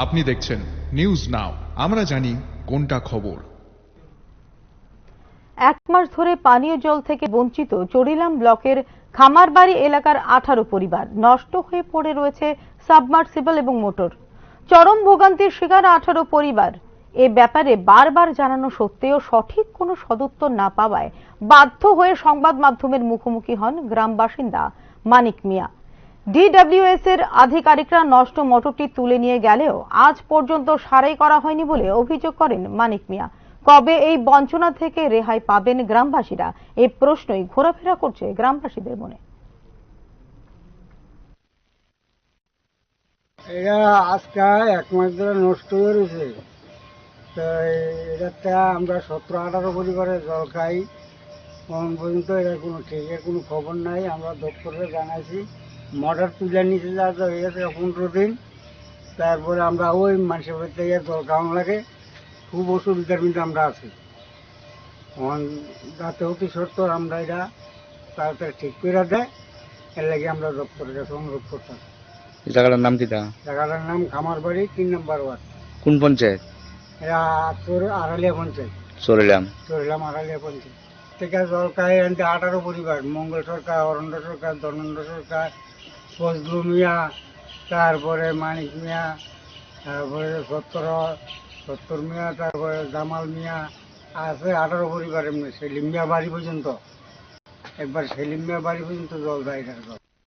আপনি দেখছেন news now, আমরা জানি কোনটা খবর। এক মাস ধরে পানীয় জল থেকে বঞ্চিত চরিলাম ব্লকের খামারবাড়ি এলাকার 18 পরিবার। নষ্ট হয়ে পড়ে রয়েছে সাবমার্সিবল এবং মোটর। চরম ভোগান্তির শিকার 18 পরিবার। এ ব্যাপারে বারবার জানানো সত্ত্বেও সঠিক কোনো সদুত্তর না পাওয়ায় বাধ্য হয়ে সংবাদ মাধ্যমের মুখোমুখি হন গ্রাম বাসিন্দা মানিক মিয়া। ডিডব্লিউএস এর আধিকারিকরা নষ্ট মোটরটি তুলে নিয়ে গেলেও আজ পর্যন্ত সারাই করা হয়নি বলে অভিযোগ করেন মানিক মিয়া। কবে এই বঞ্চনা থেকে রেহাই পাবেন গ্রামবাসীরা, এই প্রশ্নই ঘোরাফেরা করছে গ্রামবাসীদের মনে। এটা আজকে এক মাস ধরে নষ্ট হয়ে রয়েছে। তো এটাতে আমরা 17-18 পরিবারের জল খাই। এখন পর্যন্ত এটা কোনো ঠিকের কোনো খবর নাই। আমরা দপ্তরে জানাইছি, মোটর তুলে নিতে যাওয়া হয়ে গেছে 15 দিন। তারপরে আমরা ওই মানুষের বাড়ি থেকে জল খাওয়ান লাগে, খুব অসুবিধার মধ্যে আমরা আছি। এখন যাতে অতি সত্তর আমরা এটা তাড়াতাড়ি ঠিক করে দেয়, এর লাগে আমরা দপ্তরের কাছে অনুরোধ করতাম। জায়গাটার নাম কি? জায়গাটার নাম খামারবাড়ি, 3 নম্বর ওয়ার্ড। কোন পঞ্চায়েত? এরা আড়ালিয়া পঞ্চায়েত। চরিলাম আড়ালিয়া পঞ্চায়েত থেকে জল খায় 18 পরিবার। মঙ্গল সরকার, অরণ্য সরকার, ধর্মেন্দ্র সরকার, ফজলু মিয়া, তারপরে মানিক মিয়া, তারপরে সত্তর মিয়া, তারপরে জামাল মিয়া আছে 18 পরিবার। এমনি সেলিম মিয়া বাড়ি পর্যন্ত, একবার সেলিম মিয়া বাড়ি পর্যন্ত জল দেয়।